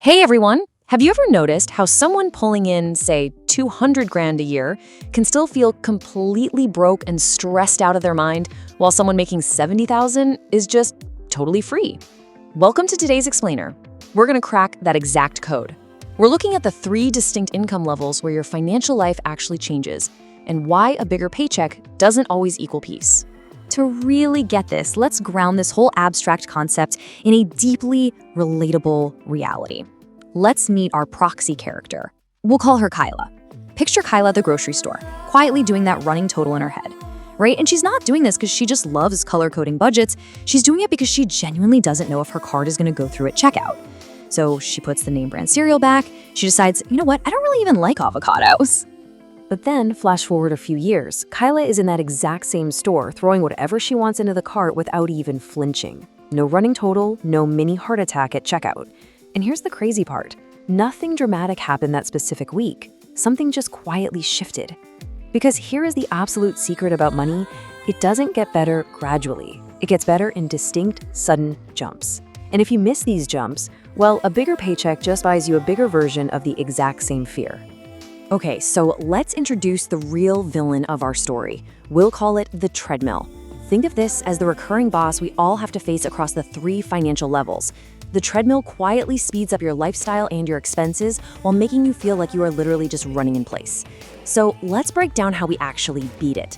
Hey everyone! Have you ever noticed how someone pulling in, say, 200 grand a year can still feel completely broke and stressed out of their mind, while someone making 70,000 is just totally free? Welcome to today's explainer. We're gonna crack that exact code. We're looking at the 3 distinct income levels where your financial life actually changes, and why a bigger paycheck doesn't always equal peace. To really get this, let's ground this whole abstract concept in a deeply relatable reality. Let's meet our proxy character. We'll call her Kyla. Picture Kyla at the grocery store, quietly doing that running total in her head, right? And she's not doing this because she just loves color-coding budgets. She's doing it because she genuinely doesn't know if her card is going to go through at checkout. So she puts the name brand cereal back. She decides, you know what, I don't really even like avocados. But then, flash forward a few years, Kyla is in that exact same store, throwing whatever she wants into the cart without even flinching. No running total, no mini heart attack at checkout. And here's the crazy part. Nothing dramatic happened that specific week. Something just quietly shifted. Because here is the absolute secret about money. It doesn't get better gradually. It gets better in distinct, sudden jumps. And if you miss these jumps, well, a bigger paycheck just buys you a bigger version of the exact same fear. Okay, so let's introduce the real villain of our story. We'll call it the treadmill. Think of this as the recurring boss we all have to face across the 3 financial levels. The treadmill quietly speeds up your lifestyle and your expenses while making you feel like you are literally just running in place. So let's break down how we actually beat it.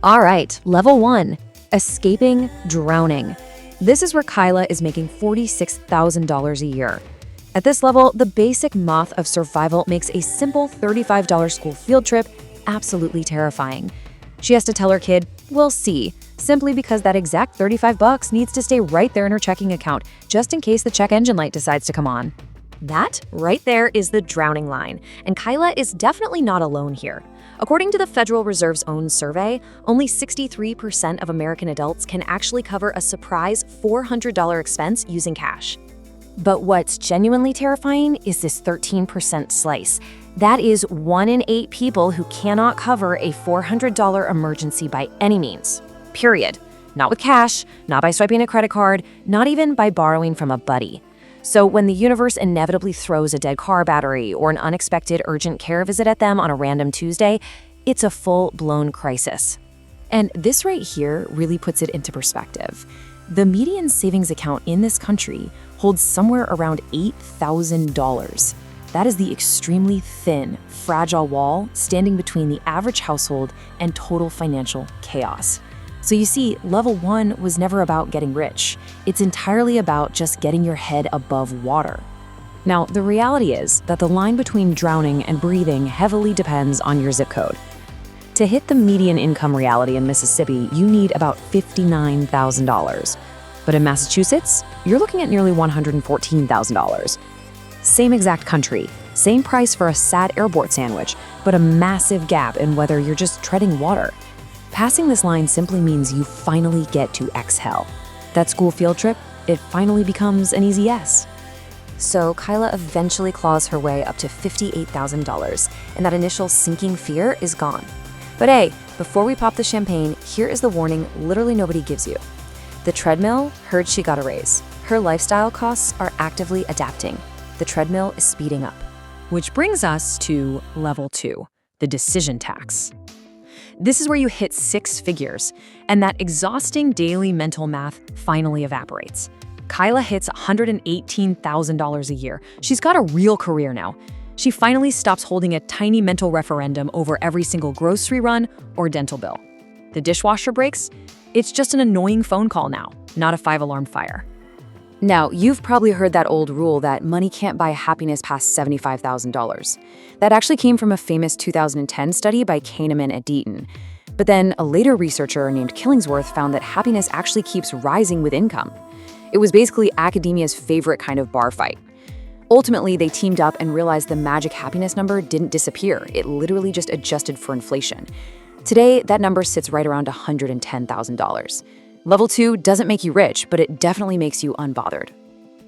All right, level 1, escaping drowning. This is where Kyla is making $46,000 a year. At this level, the basic math of survival makes a simple $35 school field trip absolutely terrifying. She has to tell her kid, "We'll see," simply because that exact $35 needs to stay right there in her checking account, just in case the check engine light decides to come on. That right there is the drowning line, and Kyla is definitely not alone here. According to the Federal Reserve's own survey, only 63% of American adults can actually cover a surprise $400 expense using cash. But what's genuinely terrifying is this 13% slice. That is 1 in 8 people who cannot cover a $400 emergency by any means. Period. Not with cash, not by swiping a credit card, not even by borrowing from a buddy. So when the universe inevitably throws a dead car battery or an unexpected urgent care visit at them on a random Tuesday, it's a full-blown crisis. And this right here really puts it into perspective. The median savings account in this country holds somewhere around $8,000. That is the extremely thin, fragile wall standing between the average household and total financial chaos. So you see, level 1 was never about getting rich. It's entirely about just getting your head above water. Now, the reality is that the line between drowning and breathing heavily depends on your zip code. To hit the median income reality in Mississippi, you need about $59,000. But in Massachusetts, you're looking at nearly $114,000. Same exact country, same price for a sad airport sandwich, but a massive gap in whether you're just treading water. Passing this line simply means you finally get to exhale. That school field trip, it finally becomes an easy yes. So Kyla eventually claws her way up to $58,000, and that initial sinking fear is gone. But hey, before we pop the champagne, here is the warning literally nobody gives you. The treadmill heard she got a raise. Her lifestyle costs are actively adapting. The treadmill is speeding up. Which brings us to level 2, the decision tax. This is where you hit 6 figures, and that exhausting daily mental math finally evaporates. Kyla hits $118,000 a year. She's got a real career now. She finally stops holding a tiny mental referendum over every single grocery run or dental bill. The dishwasher breaks. It's just an annoying phone call now, not a 5-alarm fire. Now, you've probably heard that old rule that money can't buy happiness past $75,000. That actually came from a famous 2010 study by Kahneman at Deaton. But then a later researcher named Killingsworth found that happiness actually keeps rising with income. It was basically academia's favorite kind of bar fight. Ultimately, they teamed up and realized the magic happiness number didn't disappear. It literally just adjusted for inflation. Today, that number sits right around $110,000. Level 2 doesn't make you rich, but it definitely makes you unbothered.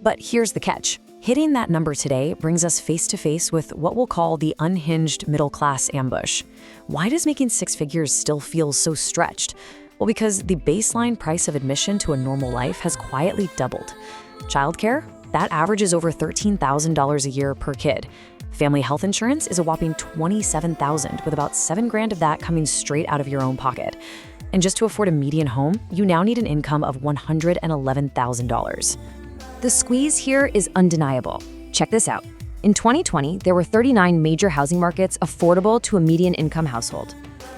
But here's the catch. Hitting that number today brings us face to face with what we'll call the unhinged middle-class ambush. Why does making 6 figures still feel so stretched? Well, because the baseline price of admission to a normal life has quietly doubled. Childcare? That averages over $13,000 a year per kid. Family health insurance is a whopping $27,000, with about $7,000 of that coming straight out of your own pocket. And just to afford a median home, you now need an income of $111,000. The squeeze here is undeniable. Check this out. In 2020, there were 39 major housing markets affordable to a median income household.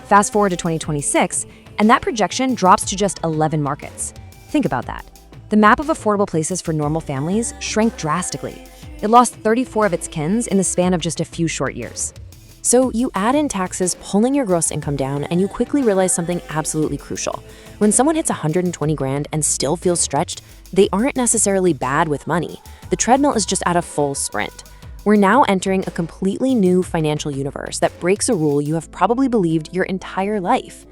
Fast forward to 2026, and that projection drops to just 11 markets. Think about that. The map of affordable places for normal families shrank drastically. It lost 34 of its kins in the span of just a few short years. So you add in taxes, pulling your gross income down, and you quickly realize something absolutely crucial. When someone hits 120 grand and still feels stretched, they aren't necessarily bad with money. The treadmill is just at a full sprint. We're now entering a completely new financial universe that breaks a rule you have probably believed your entire life.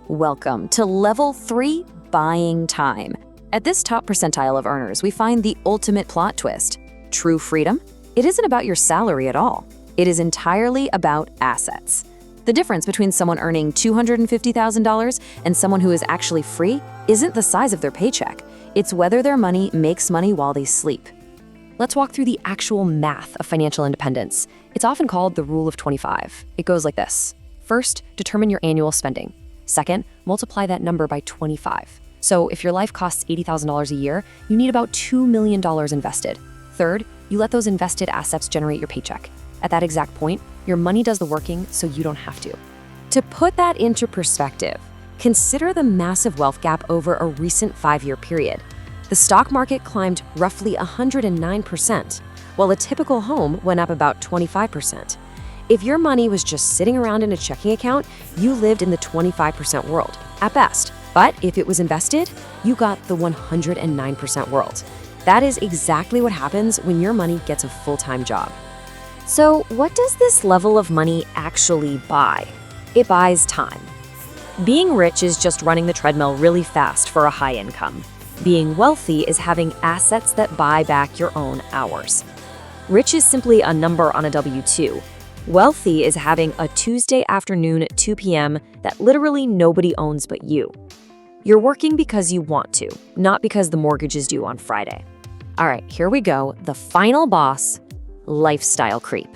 Welcome to Level 3 Buying Time. At this top percentile of earners, we find the ultimate plot twist. True freedom? It isn't about your salary at all. It is entirely about assets. The difference between someone earning $250,000 and someone who is actually free isn't the size of their paycheck. It's whether their money makes money while they sleep. Let's walk through the actual math of financial independence. It's often called the Rule of 25. It goes like this. First, determine your annual spending. Second, multiply that number by 25. So if your life costs $80,000 a year, you need about $2 million invested. Third, you let those invested assets generate your paycheck. At that exact point, your money does the working, so you don't have to. To put that into perspective, consider the massive wealth gap over a recent 5-year period. The stock market climbed roughly 109%, while a typical home went up about 25%. If your money was just sitting around in a checking account, you lived in the 25% world, at best. But if it was invested, you got the 109% world. That is exactly what happens when your money gets a full-time job. So what does this level of money actually buy? It buys time. Being rich is just running the treadmill really fast for a high income. Being wealthy is having assets that buy back your own hours. Rich is simply a number on a W-2. Wealthy is having a Tuesday afternoon at 2 p.m. that literally nobody owns but you. You're working because you want to, not because the mortgage is due on Friday. All right, here we go. The final boss, lifestyle creep.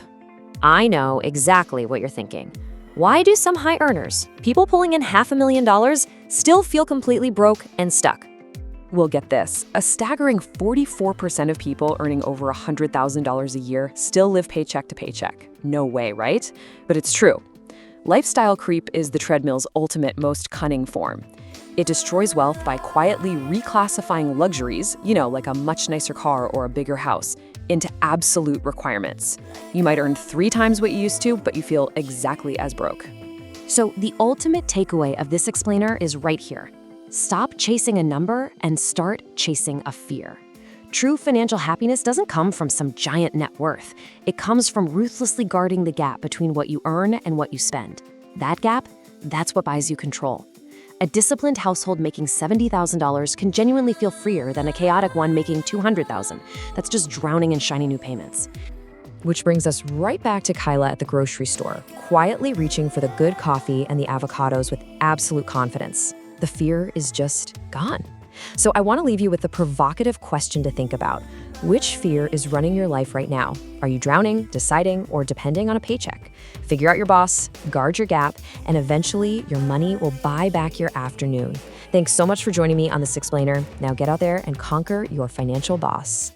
I know exactly what you're thinking. Why do some high earners, people pulling in $500,000, still feel completely broke and stuck? Well, get this. A staggering 44% of people earning over $100,000 a year still live paycheck to paycheck. No way, right? But it's true. Lifestyle creep is the treadmill's ultimate, most cunning form. It destroys wealth by quietly reclassifying luxuries, like a much nicer car or a bigger house, into absolute requirements. You might earn 3 times what you used to, but you feel exactly as broke. So the ultimate takeaway of this explainer is right here. Stop chasing a number and start chasing a fear. True financial happiness doesn't come from some giant net worth. It comes from ruthlessly guarding the gap between what you earn and what you spend. That gap, that's what buys you control. A disciplined household making $70,000 can genuinely feel freer than a chaotic one making $200,000. That's just drowning in shiny new payments. Which brings us right back to Kyla at the grocery store, quietly reaching for the good coffee and the avocados with absolute confidence. The fear is just gone. So I want to leave you with a provocative question to think about. Which fear is running your life right now? Are you drowning, deciding, or depending on a paycheck? Figure out your boss, guard your gap, and eventually your money will buy back your afternoon. Thanks so much for joining me on this explainer. Now get out there and conquer your financial boss.